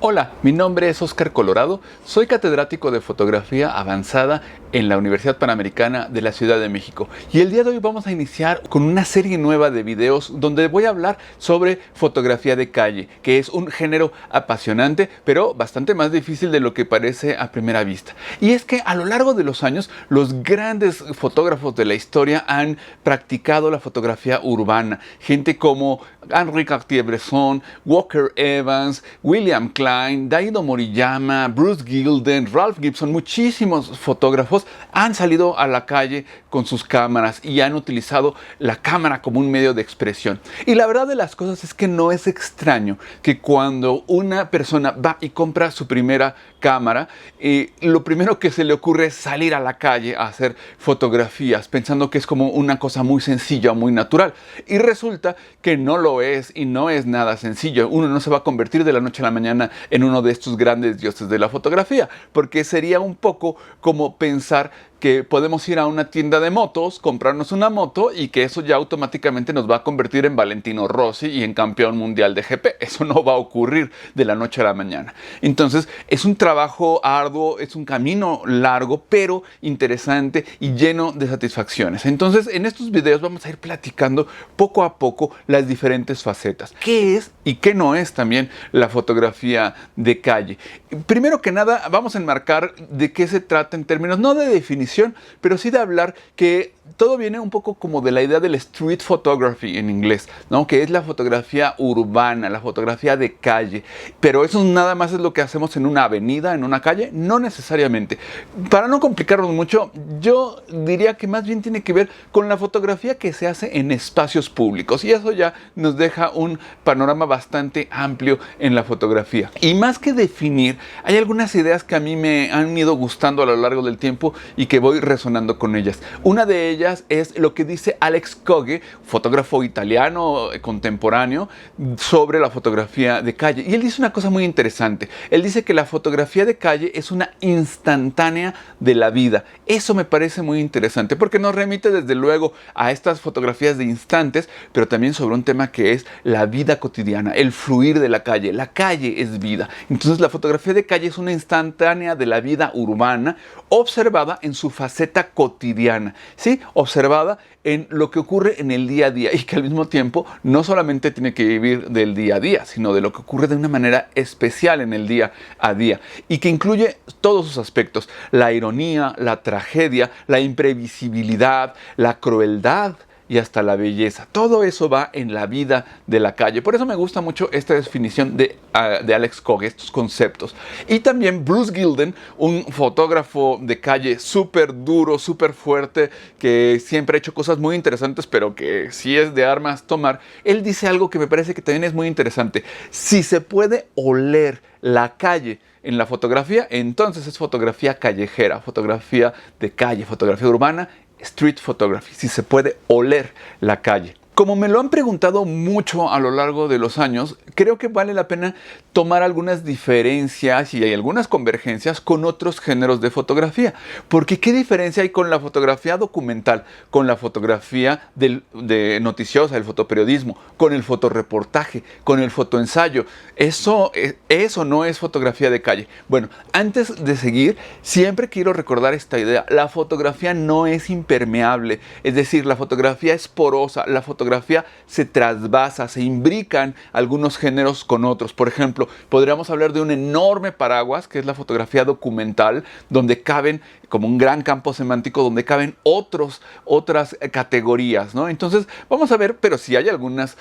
Hola, mi nombre es Óscar Colorado, soy catedrático de fotografía avanzada en la Universidad Panamericana de la Ciudad de México y el día de hoy vamos a iniciar con una serie nueva de videos donde voy a hablar sobre fotografía de calle, que es un género apasionante pero bastante más difícil de lo que parece a primera vista. Y es que a lo largo de los años los grandes fotógrafos de la historia han practicado la fotografía urbana, gente como Henri Cartier-Bresson, Walker Evans, William Klein, Daido Moriyama, Bruce Gilden, Ralph Gibson, muchísimos fotógrafos han salido a la calle con sus cámaras y han utilizado la cámara como un medio de expresión. Y la verdad de las cosas es que no es extraño que cuando una persona va y compra su primera cámara, lo primero que se le ocurre es salir a la calle a hacer fotografías, pensando que es como una cosa muy sencilla o muy natural. Y resulta que no lo es y no es nada sencillo. Uno no se va a convertir de la noche a la mañana en uno de estos grandes dioses de la fotografía, porque sería un poco como pensar que podemos ir a una tienda de motos, comprarnos una moto y que eso ya automáticamente nos va a convertir en Valentino Rossi y en campeón mundial de GP. Eso no va a ocurrir de la noche a la mañana. Entonces es un trabajo arduo, es un camino largo, pero interesante y lleno de satisfacciones. Entonces en estos videos vamos a ir platicando poco a poco las diferentes facetas. ¿Qué es y qué no es también la fotografía de calle? Primero que nada vamos a enmarcar de qué se trata en términos no de definición, pero sí de hablar que todo viene un poco como de la idea del street photography en inglés, ¿no? Que es la fotografía urbana, la fotografía de calle. Pero eso nada más es lo que hacemos en una avenida, en una calle, no necesariamente. Para no complicarnos mucho, yo diría que más bien tiene que ver con la fotografía que se hace en espacios públicos. Y eso ya nos deja un panorama bastante amplio en la fotografía. Y más que definir, hay algunas ideas que a mí me han ido gustando a lo largo del tiempo y que voy resonando con ellas. Una de ellas es lo que dice Alex Köge, fotógrafo italiano contemporáneo, sobre la fotografía de calle. Y él dice una cosa muy interesante. Él dice que la fotografía de calle es una instantánea de la vida. Eso me parece muy interesante porque nos remite desde luego a estas fotografías de instantes, pero también sobre un tema que es la vida cotidiana, el fluir de la calle. La calle es vida. Entonces la fotografía de calle es una instantánea de la vida urbana observada en su faceta cotidiana, ¿sí? Observada en lo que ocurre en el día a día y que al mismo tiempo no solamente tiene que vivir del día a día, sino de lo que ocurre de una manera especial en el día a día y que incluye todos sus aspectos: la ironía, la tragedia, la imprevisibilidad, la crueldad y hasta la belleza. Todo eso va en la vida de la calle. Por eso me gusta mucho esta definición de Alex Köge, estos conceptos. Y también Bruce Gilden, un fotógrafo de calle súper duro, súper fuerte, que siempre ha hecho cosas muy interesantes, pero que sí es de armas tomar. Él dice algo que me parece que también es muy interesante. Si se puede oler la calle en la fotografía, entonces es fotografía callejera, fotografía de calle, fotografía urbana, street photography, si se puede oler la calle. Como me lo han preguntado mucho a lo largo de los años, creo que vale la pena tomar algunas diferencias y hay algunas convergencias con otros géneros de fotografía. Porque ¿qué diferencia hay con la fotografía documental, con la fotografía de noticiosa, el fotoperiodismo, con el fotoreportaje, con el fotoensayo? Eso no es fotografía de calle. Bueno, antes de seguir, siempre quiero recordar esta idea. La fotografía no es impermeable, es decir, la fotografía es porosa, la fotografía se trasvasa, se imbrican algunos géneros con otros. Por ejemplo, podríamos hablar de un enorme paraguas, que es la fotografía documental, donde caben, como un gran campo semántico, donde caben otras categorías, ¿no? Entonces, vamos a ver, pero sí hay algunas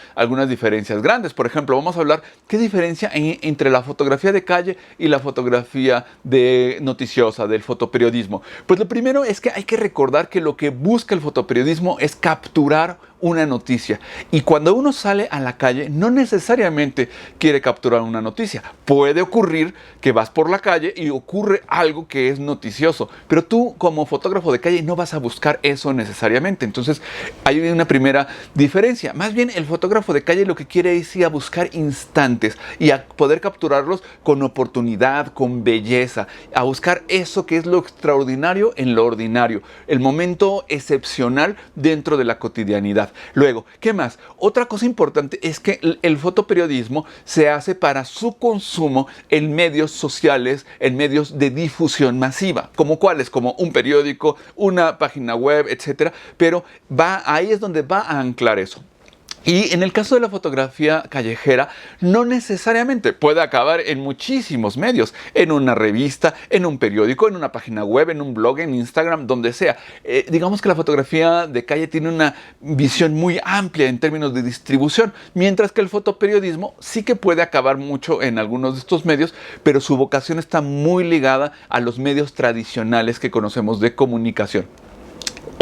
diferencias grandes. Por ejemplo, vamos a hablar qué diferencia hay entre la fotografía de calle y la fotografía de noticiosa, del fotoperiodismo. Pues lo primero es que hay que recordar que lo que busca el fotoperiodismo es capturar una noticia. Y cuando uno sale a la calle, no necesariamente quiere capturar una noticia. Puede ocurrir que vas por la calle y ocurre algo que es noticioso, pero tú como fotógrafo de calle no vas a buscar eso necesariamente. Entonces hay una primera diferencia. Más bien el fotógrafo de calle lo que quiere es ir a buscar instantes y a poder capturarlos con oportunidad, con belleza, a buscar eso que es lo extraordinario en lo ordinario, el momento excepcional dentro de la cotidianidad. calidad. Luego, ¿qué más? Otra cosa importante es que el fotoperiodismo se hace para su consumo en medios sociales, en medios de difusión masiva, como cuáles, como un periódico, una página web, etcétera, pero ahí es donde va a anclar eso. Y en el caso de la fotografía callejera, no necesariamente puede acabar en muchísimos medios, en una revista, en un periódico, en una página web, en un blog, en Instagram, donde sea. Digamos que la fotografía de calle tiene una visión muy amplia en términos de distribución, mientras que el fotoperiodismo sí que puede acabar mucho en algunos de estos medios, pero su vocación está muy ligada a los medios tradicionales que conocemos de comunicación.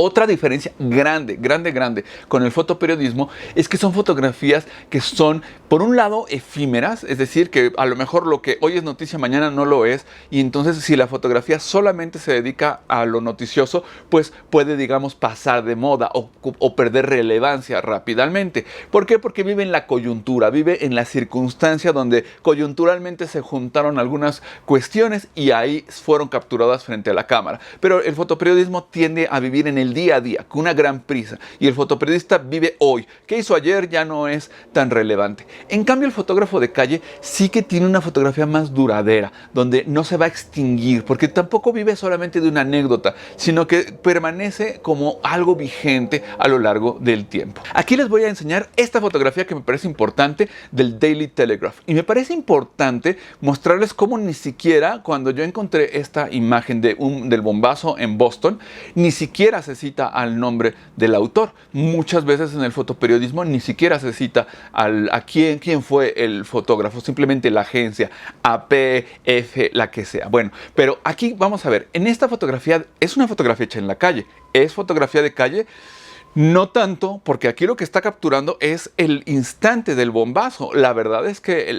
Otra diferencia grande con el fotoperiodismo es que son fotografías que son, por un lado, efímeras, es decir, que a lo mejor lo que hoy es noticia mañana no lo es, y entonces si la fotografía solamente se dedica a lo noticioso, pues puede, digamos, pasar de moda o perder relevancia rápidamente. ¿Por qué? Porque vive en la coyuntura, vive en la circunstancia donde coyunturalmente se juntaron algunas cuestiones y ahí fueron capturadas frente a la cámara. Pero el fotoperiodismo tiende a vivir en el día a día, con una gran prisa, y el fotoperiodista vive hoy. ¿Qué hizo ayer? Ya no es tan relevante. En cambio, el fotógrafo de calle sí que tiene una fotografía más duradera, donde no se va a extinguir, porque tampoco vive solamente de una anécdota, sino que permanece como algo vigente a lo largo del tiempo. Aquí les voy a enseñar esta fotografía que me parece importante del Daily Telegraph, y me parece importante mostrarles cómo ni siquiera cuando yo encontré esta imagen del bombazo en Boston, ni siquiera se cita al nombre del autor. Muchas veces en el fotoperiodismo ni siquiera se cita a quién fue el fotógrafo, simplemente la agencia, AP, F, la que sea. Bueno, pero aquí vamos a ver, en esta fotografía es una fotografía hecha en la calle, es fotografía de calle. No tanto, porque aquí lo que está capturando es el instante del bombazo. La verdad es que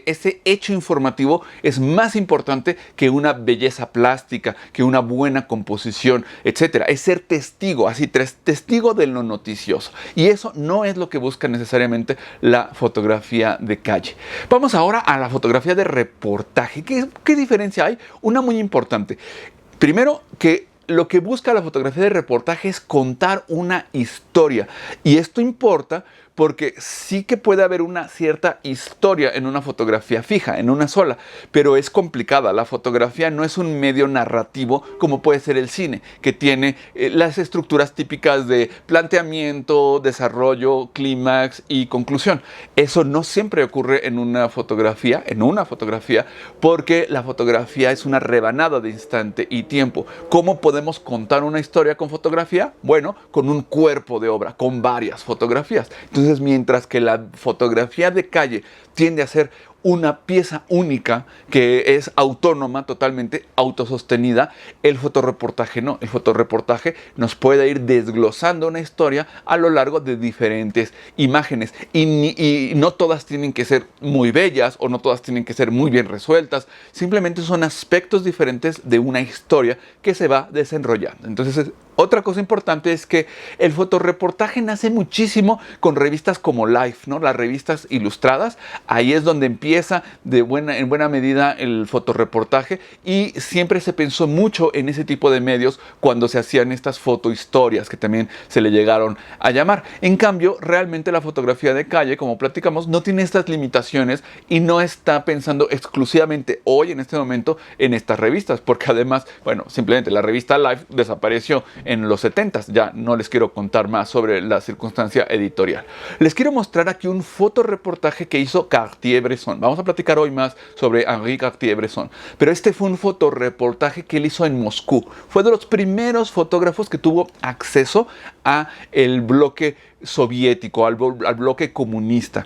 ese hecho informativo es más importante que una belleza plástica, que una buena composición, etc. Es ser testigo, así, testigo de lo noticioso. Y eso no es lo que busca necesariamente la fotografía de calle. Vamos ahora a la fotografía de reportaje. ¿Qué diferencia hay? Una muy importante. Primero, que lo que busca la fotografía de reportaje es contar una historia. Y esto importa porque sí que puede haber una cierta historia en una fotografía fija, en una sola, pero es complicada. La fotografía no es un medio narrativo como puede ser el cine, que tiene las estructuras típicas de planteamiento, desarrollo, clímax y conclusión. Eso no siempre ocurre en una fotografía, porque la fotografía es una rebanada de instante y tiempo. ¿Cómo podemos contar una historia con fotografía? Bueno, con un cuerpo de obra, con varias fotografías. Entonces, mientras que la fotografía de calle tiende a ser una pieza única que es autónoma, totalmente autosostenida, el fotoreportaje no. El fotoreportaje nos puede ir desglosando una historia a lo largo de diferentes imágenes y no todas tienen que ser muy bellas o no todas tienen que ser muy bien resueltas, simplemente son aspectos diferentes de una historia que se va desenrollando. Entonces, otra cosa importante es que el fotoreportaje nace muchísimo con revistas como Life, ¿no? Las revistas ilustradas. Ahí es donde empieza en buena medida el fotoreportaje y siempre se pensó mucho en ese tipo de medios cuando se hacían estas fotohistorias que también se le llegaron a llamar. En cambio, realmente la fotografía de calle, como platicamos, no tiene estas limitaciones y no está pensando exclusivamente hoy, en este momento, en estas revistas, porque además, bueno, simplemente la revista Life desapareció en los 70s. Ya no les quiero contar más sobre la circunstancia editorial. Les quiero mostrar aquí un fotoreportaje que hizo Cartier-Bresson. Vamos a platicar hoy más sobre Henri Cartier-Bresson. Pero este fue un fotoreportaje que él hizo en Moscú. Fue de los primeros fotógrafos que tuvo acceso a el bloque soviético, al bloque comunista.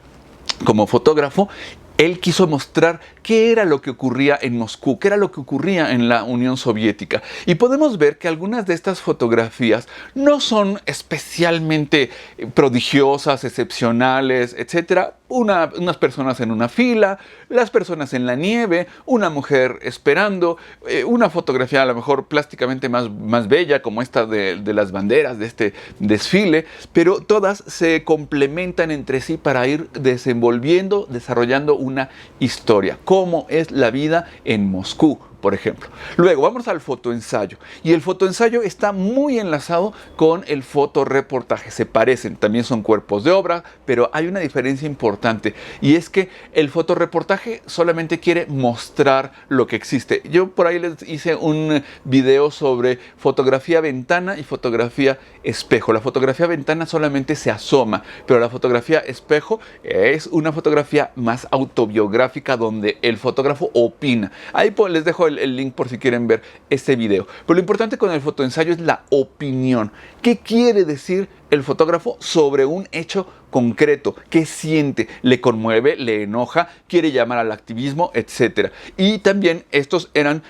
Como fotógrafo, él quiso mostrar qué era lo que ocurría en Moscú, qué era lo que ocurría en la Unión Soviética. Y podemos ver que algunas de estas fotografías no son especialmente prodigiosas, excepcionales, etc. Unas personas en una fila, las personas en la nieve, una mujer esperando, una fotografía a lo mejor plásticamente más bella como esta de las banderas de este desfile, pero todas se complementan entre sí para ir desarrollando una historia. ¿Cómo es la vida en Moscú? por ejemplo. Luego vamos al fotoensayo, y el fotoensayo está muy enlazado con el fotoreportaje. Se parecen, también son cuerpos de obra, pero hay una diferencia importante, y es que el fotoreportaje solamente quiere mostrar lo que existe. Yo por ahí les hice un video sobre fotografía ventana y fotografía espejo. La fotografía ventana solamente se asoma, pero la fotografía espejo es una fotografía más autobiográfica donde el fotógrafo opina. Ahí pues les dejo el link por si quieren ver este video. Pero lo importante con el fotoensayo es la opinión. ¿Qué quiere decir el fotógrafo sobre un hecho concreto? ¿Qué siente? ¿Le conmueve? ¿Le enoja? ¿Quiere llamar al activismo? Etcétera. Y también estos eran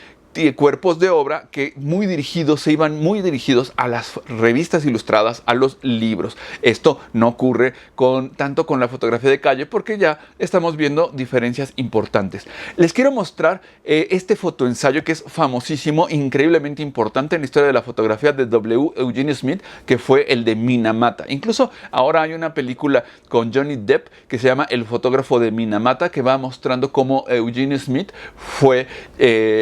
cuerpos de obra que se iban muy dirigidos a las revistas ilustradas, a los libros. Esto no ocurre tanto con la fotografía de calle, porque ya estamos viendo diferencias importantes. Les quiero mostrar este fotoensayo que es famosísimo, increíblemente importante en la historia de la fotografía, de W. Eugene Smith, que fue el de Minamata. Incluso ahora hay una película con Johnny Depp que se llama El fotógrafo de Minamata, que va mostrando cómo Eugene Smith fue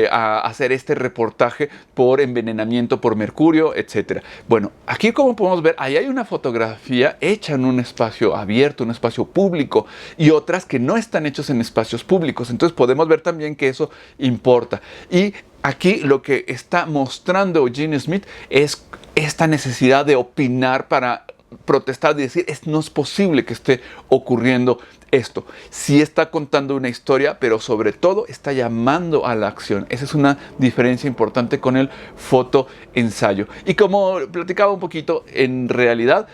a hacer este reportaje por envenenamiento por mercurio, etc. Bueno, aquí como podemos ver, ahí hay una fotografía hecha en un espacio abierto, un espacio público, y otras que no están hechas en espacios públicos. Entonces podemos ver también que eso importa. Y aquí lo que está mostrando Eugene Smith es esta necesidad de opinar para protestar y decir, no es posible que esté ocurriendo esto. Sí está contando una historia, pero sobre todo está llamando a la acción. Esa es una diferencia importante con el fotoensayo. Y como platicaba un poquito, en realidad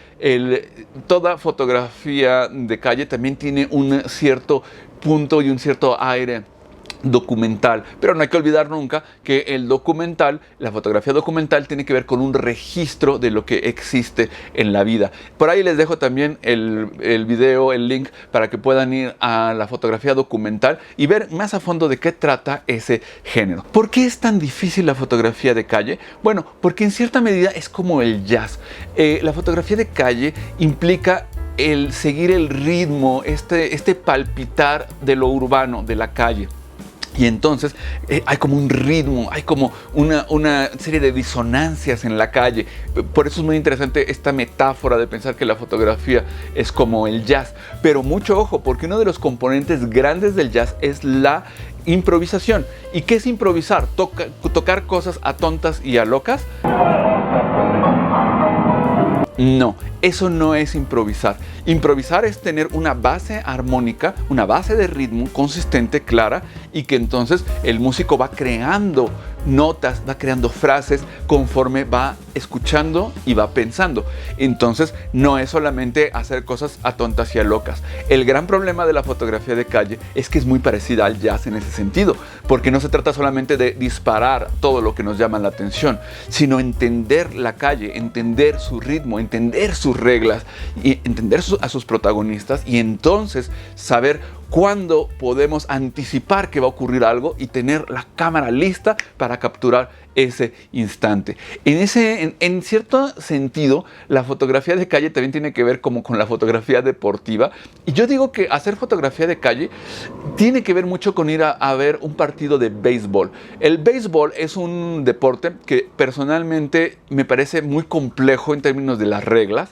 toda fotografía de calle también tiene un cierto punto y un cierto aire documental, pero no hay que olvidar nunca que la fotografía documental tiene que ver con un registro de lo que existe en la vida. Por ahí les dejo también el video, el link, para que puedan ir a la fotografía documental y ver más a fondo de qué trata ese género. ¿Por qué es tan difícil la fotografía de calle? Bueno, porque en cierta medida es como el jazz. La fotografía de calle implica el seguir el ritmo, este palpitar de lo urbano, de la calle. Y entonces hay como un ritmo, hay como una serie de disonancias en la calle. Por eso es muy interesante esta metáfora de pensar que la fotografía es como el jazz. Pero mucho ojo, porque uno de los componentes grandes del jazz es la improvisación. ¿Y qué es improvisar? ¿Tocar cosas a tontas y a locas? No, eso no es improvisar. Improvisar es tener una base armónica, una base de ritmo consistente, clara, y que entonces el músico va creando notas, va creando frases conforme va escuchando y va pensando. Entonces no es solamente hacer cosas a tontas y a locas. El gran problema de la fotografía de calle es que es muy parecida al jazz en ese sentido, porque no se trata solamente de disparar todo lo que nos llama la atención, sino entender la calle, entender su ritmo, entender sus reglas y entender a sus protagonistas, y entonces saber cuándo podemos anticipar que va a ocurrir algo y tener la cámara lista para capturar ese instante. En cierto sentido, la fotografía de calle también tiene que ver como con la fotografía deportiva. Y yo digo que hacer fotografía de calle tiene que ver mucho con ir a ver un partido de béisbol. El béisbol es un deporte que personalmente me parece muy complejo en términos de las reglas.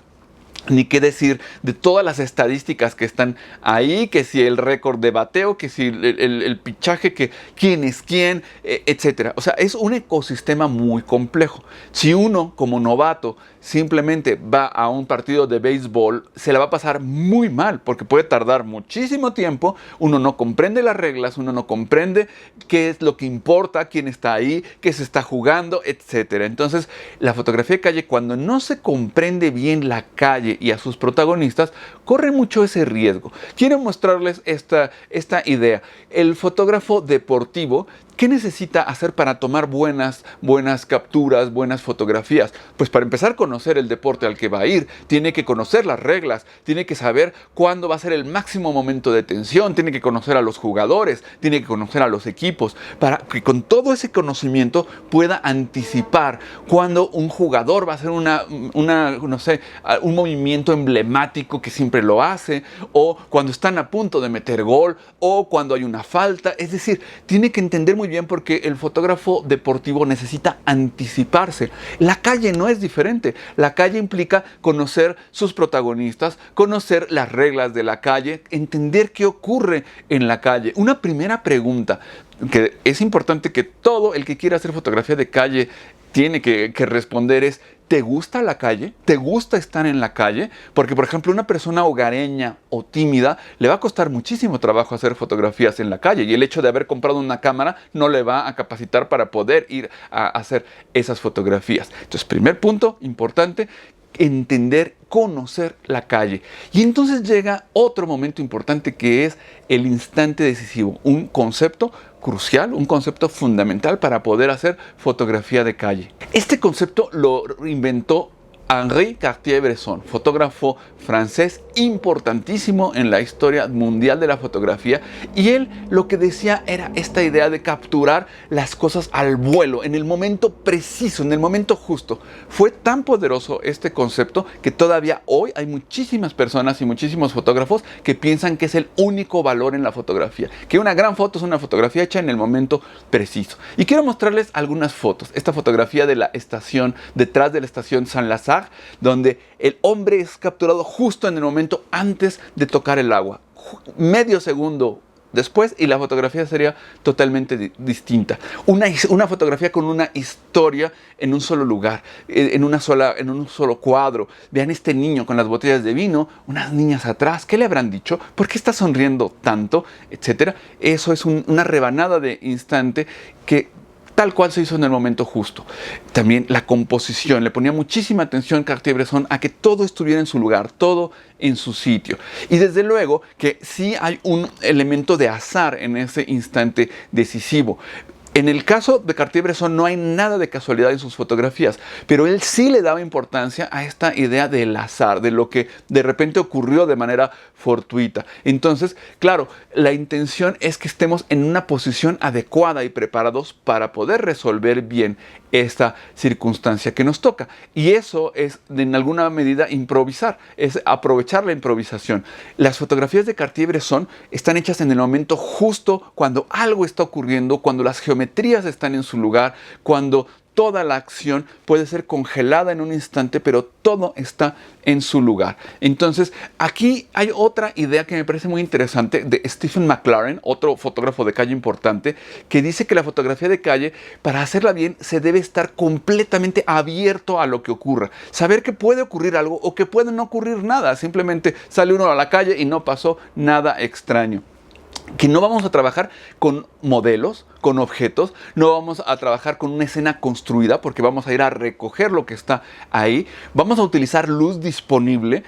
Ni qué decir de todas las estadísticas que están ahí, que si el récord de bateo, que si el pichaje, que quién es quién, etcétera. O sea, es un ecosistema muy complejo. Si uno, como novato, simplemente va a un partido de béisbol, se la va a pasar muy mal, porque puede tardar muchísimo tiempo, uno no comprende las reglas, uno no comprende qué es lo que importa, quién está ahí, qué se está jugando, etcétera. Entonces, la fotografía de calle, cuando no se comprende bien la calle y a sus protagonistas, corre mucho ese riesgo. Quiero mostrarles esta idea. El fotógrafo deportivo, ¿qué necesita hacer para tomar buenas capturas, buenas fotografías? Pues para empezar, conocer el deporte al que va a ir. Tiene que conocer las reglas, tiene que saber cuándo va a ser el máximo momento de tensión, tiene que conocer a los jugadores, tiene que conocer a los equipos, para que con todo ese conocimiento pueda anticipar cuándo un jugador va a hacer un movimiento emblemático que siempre lo hace, o cuando están a punto de meter gol, o cuando hay una falta. Es decir, tiene que entender muy muy bien porque el fotógrafo deportivo necesita anticiparse. La calle no es diferente. La calle implica conocer sus protagonistas, conocer las reglas de la calle, entender qué ocurre en la calle. Una primera pregunta que es importante que todo el que quiera hacer fotografía de calle tiene que responder es: ¿te gusta la calle? ¿Te gusta estar en la calle? Porque, por ejemplo, una persona hogareña o tímida le va a costar muchísimo trabajo hacer fotografías en la calle, y el hecho de haber comprado una cámara no le va a capacitar para poder ir a hacer esas fotografías. Entonces, primer punto importante: entender, conocer la calle. Y entonces llega otro momento importante, que es el instante decisivo, un concepto crucial, un concepto fundamental para poder hacer fotografía de calle. Este concepto lo inventó Henri Cartier-Bresson, fotógrafo francés importantísimo en la historia mundial de la fotografía, y él lo que decía era esta idea de capturar las cosas al vuelo, en el momento preciso, en el momento justo. Fue tan poderoso este concepto que todavía hoy hay muchísimas personas y muchísimos fotógrafos que piensan que es el único valor en la fotografía, que una gran foto es una fotografía hecha en el momento preciso. Y quiero mostrarles algunas fotos. Esta fotografía de la estación, detrás de la estación Saint-Lazare, donde el hombre es capturado justo en el momento antes de tocar el agua, medio segundo después, y la fotografía sería totalmente distinta. Una fotografía con una historia en un solo lugar, en un solo cuadro. Vean este niño con las botellas de vino, unas niñas atrás, ¿qué le habrán dicho? ¿Por qué está sonriendo tanto? Etcétera. Eso es una rebanada de instante que tal cual se hizo en el momento justo. También la composición. Le ponía muchísima atención Cartier-Bresson a que todo estuviera en su lugar, todo en su sitio. Y desde luego que sí hay un elemento de azar en ese instante decisivo. En el caso de Cartier-Bresson no hay nada de casualidad en sus fotografías, pero él sí le daba importancia a esta idea del azar, de lo que de repente ocurrió de manera fortuita. Entonces, claro, la intención es que estemos en una posición adecuada y preparados para poder resolver bien esta circunstancia que nos toca. Y eso es, en alguna medida, improvisar, es aprovechar la improvisación. Las fotografías de Cartier-Bresson están hechas en el momento justo, cuando algo está ocurriendo, cuando las geometrías están en su lugar, cuando toda la acción puede ser congelada en un instante, pero todo está en su lugar. Entonces, aquí hay otra idea que me parece muy interesante de Stephen McLaren, otro fotógrafo de calle importante, que dice que la fotografía de calle, para hacerla bien, se debe estar completamente abierto a lo que ocurra. Saber que puede ocurrir algo o que puede no ocurrir nada. Simplemente sale uno a la calle y no pasó nada extraño. Que no vamos a trabajar con modelos, con objetos, no vamos a trabajar con una escena construida, porque vamos a ir a recoger lo que está ahí. Vamos a utilizar luz disponible,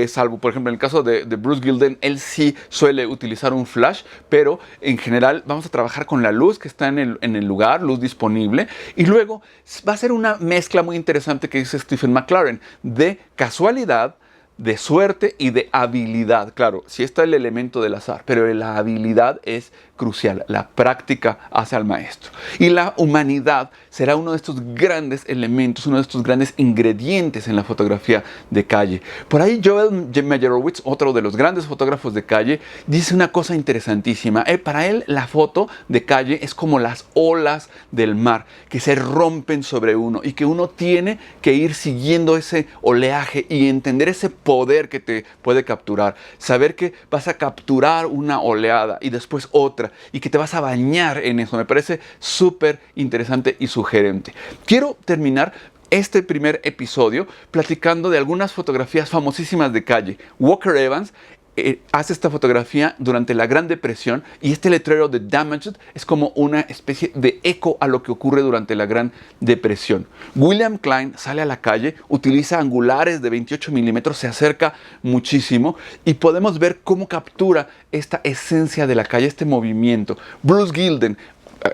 salvo por ejemplo en el caso de Bruce Gilden, él sí suele utilizar un flash, pero en general vamos a trabajar con la luz que está en el lugar, luz disponible, y luego va a ser una mezcla muy interesante que dice Stephen McLaren, de casualidad, de suerte y de habilidad. Claro, sí está el elemento del azar, pero la habilidad es crucial. La práctica hace al maestro. Y la humanidad será uno de estos grandes elementos, uno de estos grandes ingredientes en la fotografía de calle. Por ahí Joel Meyerowitz, otro de los grandes fotógrafos de calle, dice una cosa interesantísima. Para él la foto de calle es como las olas del mar que se rompen sobre uno y que uno tiene que ir siguiendo ese oleaje y entender ese poder que te puede capturar. Saber que vas a capturar una oleada y después otra y que te vas a bañar en eso. Me parece súper interesante y sugerente. Quiero terminar este primer episodio platicando de algunas fotografías famosísimas de calle. Walker Evans hace esta fotografía durante la Gran Depresión y este letrero de Damaged es como una especie de eco a lo que ocurre durante la Gran Depresión. William Klein sale a la calle, utiliza angulares de 28 milímetros, se acerca muchísimo y podemos ver cómo captura esta esencia de la calle, este movimiento. Bruce Gilden,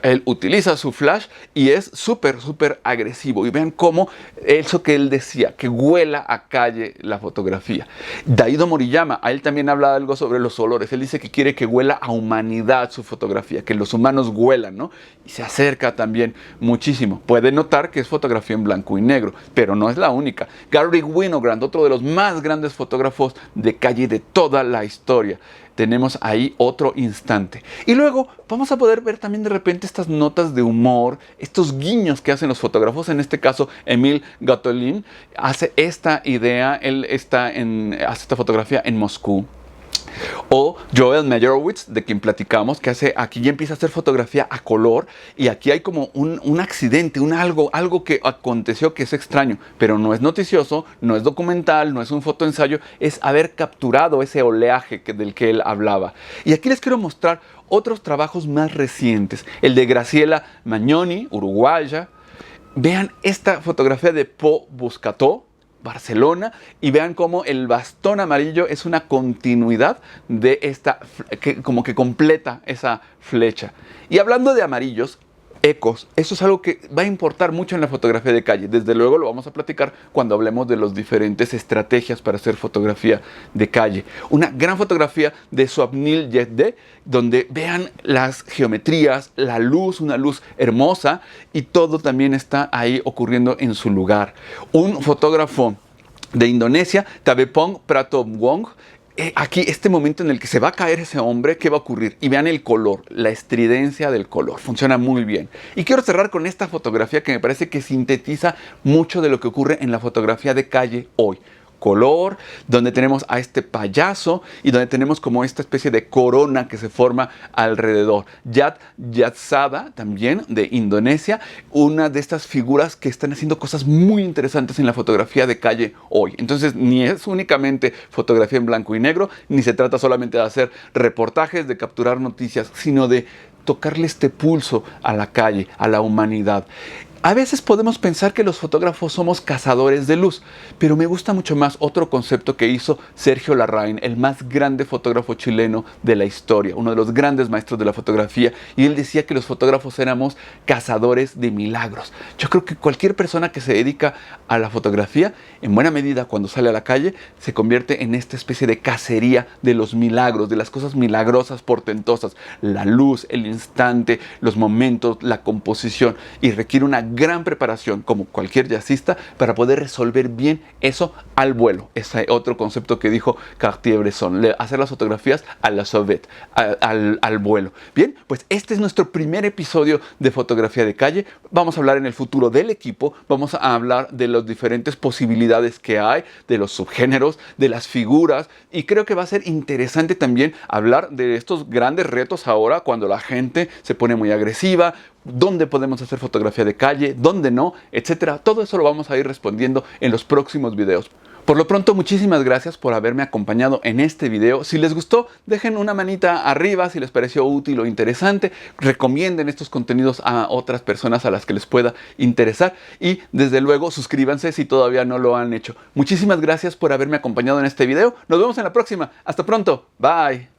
él utiliza su flash y es súper agresivo. Y vean cómo eso que él decía, que huela a calle la fotografía. Daido Moriyama, a él también habla algo sobre los olores. Él dice que quiere que huela a humanidad su fotografía, que los humanos huelan, ¿no? Y se acerca también muchísimo. Puede notar que es fotografía en blanco y negro, pero no es la única. Gary Winogrand, otro de los más grandes fotógrafos de calle de toda la historia. tenemos ahí otro instante. Y luego vamos a poder ver también de repente estas notas de humor, estos guiños que hacen los fotógrafos. En este caso, Emil Gatolin hace esta idea, él hace esta fotografía en Moscú. O Joel Meyerowitz, de quien platicamos, que aquí ya empieza a hacer fotografía a color, y aquí hay como un accidente, algo que aconteció que es extraño, pero no es noticioso, no es documental, no es un fotoensayo, es haber capturado ese oleaje del que él hablaba. Y aquí les quiero mostrar otros trabajos más recientes, el de Graciela Magnoni, uruguaya. Vean esta fotografía de Po Buscató, Barcelona, y vean cómo el bastón amarillo es una continuidad de como que completa esa flecha. Y hablando de amarillos, ecos, eso es algo que va a importar mucho en la fotografía de calle. Desde luego lo vamos a platicar cuando hablemos de las diferentes estrategias para hacer fotografía de calle. Una gran fotografía de Swapnil Yezde, donde vean las geometrías, la luz, una luz hermosa, y todo también está ahí ocurriendo en su lugar. Un fotógrafo de Indonesia, Tabepong Pratopwong. Aquí, este momento en el que se va a caer ese hombre, ¿qué va a ocurrir? Y vean el color, la estridencia del color, funciona muy bien. Y quiero cerrar con esta fotografía que me parece que sintetiza mucho de lo que ocurre en la fotografía de calle hoy. Color, donde tenemos a este payaso y donde tenemos como esta especie de corona que se forma alrededor. Yat Yatsada, también de Indonesia, una de estas figuras que están haciendo cosas muy interesantes en la fotografía de calle hoy. Entonces, ni es únicamente fotografía en blanco y negro, ni se trata solamente de hacer reportajes, de capturar noticias, sino de tocarle este pulso a la calle, a la humanidad. A veces podemos pensar que los fotógrafos somos cazadores de luz, pero me gusta mucho más otro concepto que hizo Sergio Larraín, el más grande fotógrafo chileno de la historia, uno de los grandes maestros de la fotografía, y él decía que los fotógrafos éramos cazadores de milagros. Yo creo que cualquier persona que se dedica a la fotografía, en buena medida cuando sale a la calle, se convierte en esta especie de cacería de los milagros, de las cosas milagrosas, portentosas, la luz, el instante, los momentos, la composición, y requiere una gran preparación, como cualquier jazzista, para poder resolver bien eso al vuelo. Ese otro concepto que dijo Cartier-Bresson, hacer las fotografías a la sauvette, al vuelo. Bien, pues este es nuestro primer episodio de fotografía de calle. Vamos a hablar en el futuro del equipo, vamos a hablar de las diferentes posibilidades que hay, de los subgéneros, de las figuras, y creo que va a ser interesante también hablar de estos grandes retos ahora cuando la gente se pone muy agresiva, dónde podemos hacer fotografía de calle, dónde no, etcétera. Todo eso lo vamos a ir respondiendo en los próximos videos. Por lo pronto, muchísimas gracias por haberme acompañado en este video. Si les gustó, dejen una manita arriba si les pareció útil o interesante. Recomienden estos contenidos a otras personas a las que les pueda interesar. Y desde luego, suscríbanse si todavía no lo han hecho. Muchísimas gracias por haberme acompañado en este video. Nos vemos en la próxima. Hasta pronto. Bye.